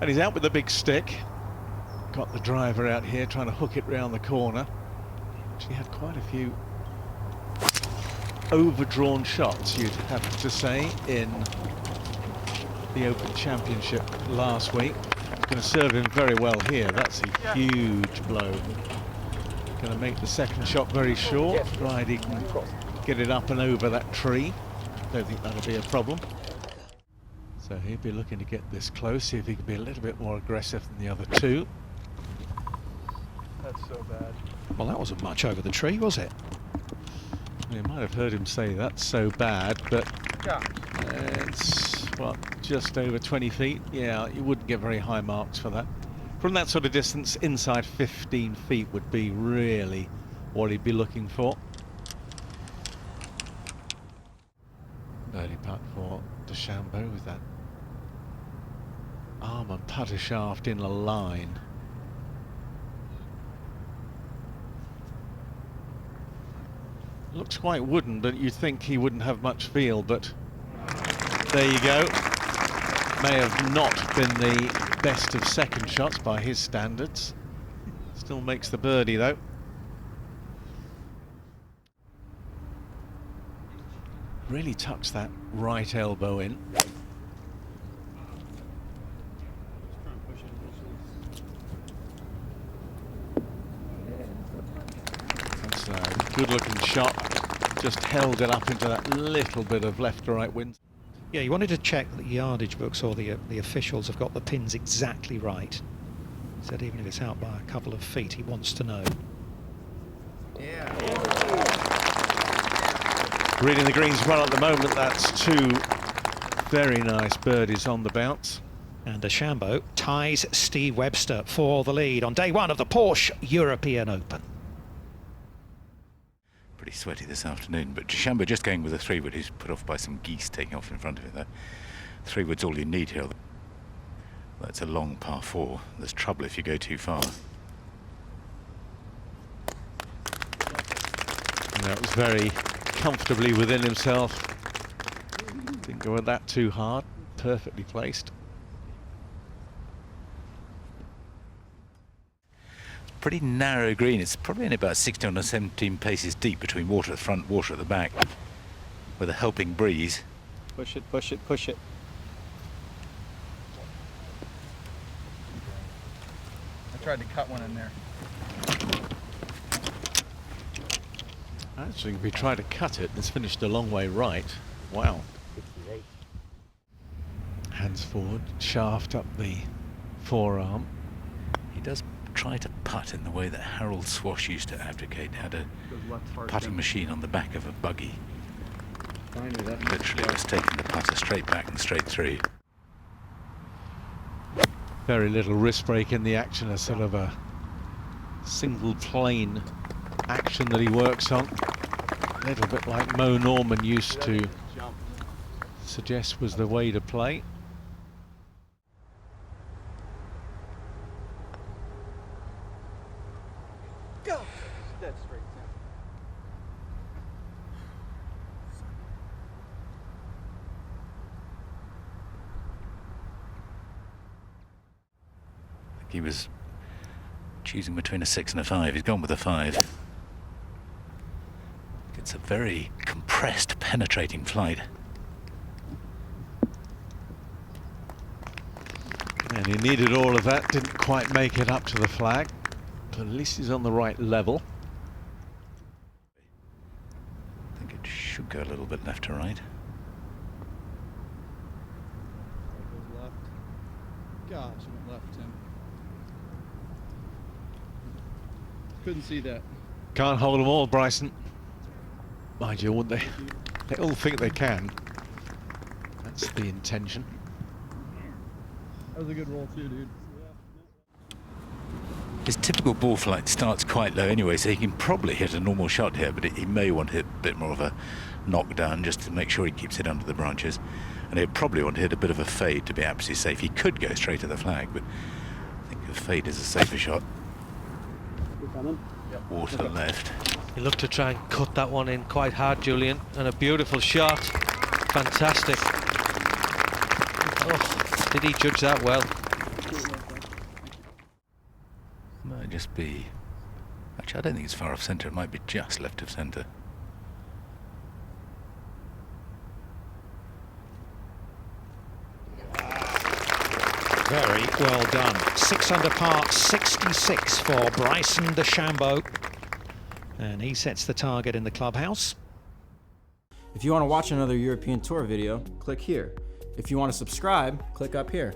And he's out with the big stick. Got the driver out here trying to hook it round the corner. Actually had quite a few overdrawn shots, you'd have to say, in the Open Championship last week. It's going to serve him very well here. That's a huge blow. Going to make the second shot very short, provided he can get it up and over that tree. Don't think that'll be a problem. So he'll be looking to get this close, see if he can be a little bit more aggressive than the other two. That's so bad. Well, that wasn't much over the tree, was it? You might have heard him say that's so bad, but it's, what, just over 20 feet? Yeah, you wouldn't get very high marks for that. From that sort of distance, inside 15 feet would be really what he'd be looking for. Birdie putt for DeChambeau with that arm and putter shaft in a line. Looks quite wooden, but you'd think he wouldn't have much feel, but there you go. May have not been the best of second shots by his standards. Still makes the birdie though. Really tucks that right elbow in. That's a good looking shot. Just held it up into that little bit of left to right wind. Yeah, you wanted to check that the yardage books or the officials have got the pins exactly right. He said even if it's out by a couple of feet, he wants to know. Yeah. Reading the greens well at the moment. That's two very nice birdies on the bounce. And DeChambeau ties Steve Webster for the lead on day one of the Porsche European Open. Pretty sweaty this afternoon, but DeChambeau just going with a 3-wood. He's put off by some geese taking off in front of it there. 3-wood's all you need here. That's a long par 4. There's trouble if you go too far. And that was very comfortably within himself. Didn't go at that too hard. Perfectly placed. Pretty narrow green. It's probably only about 16 or 17 paces deep between water at the front, water at the back, with a helping breeze. Push it, push it, push it. I tried to cut one in there. Actually, we tried to cut it. It's finished a long way right. Wow. Hands forward, shaft up the forearm. He does try to putt in the way that Harold Swash used to advocate. Had a putting machine on the back of a buggy. Literally was taking the putter straight back and straight through. Very little wrist break in the action, a sort of a single plane action that he works on. A little bit like Mo Norman used to suggest was the way to play. Go! Dead straight down. He was choosing between a 6 and a 5. He's gone with a 5. It's a very compressed, penetrating flight. And he needed all of that, didn't quite make it up to the flag. But at least he's on the right level. I think it should go a little bit left to right. Goes left. Gosh, it went left, Tim. Couldn't see that. Can't hold them all, Bryson. Mind you, wouldn't they? They all think they can. That's the intention. That was a good roll too, dude. His typical ball flight starts quite low anyway, so he can probably hit a normal shot here, but he may want to hit a bit more of a knockdown just to make sure he keeps it under the branches. And he'll probably want to hit a bit of a fade to be absolutely safe. He could go straight to the flag, but I think a fade is a safer shot. Water left. He looked to try and cut that one in quite hard, Julian, and a beautiful shot. Fantastic. Oh, did he judge that well? just be... Actually, I don't think it's far off centre. It might be just left of centre. Very well done. 6 under par, 66 for Bryson DeChambeau. And he sets the target in the clubhouse. If you want to watch another European Tour video, click here. If you want to subscribe, click up here.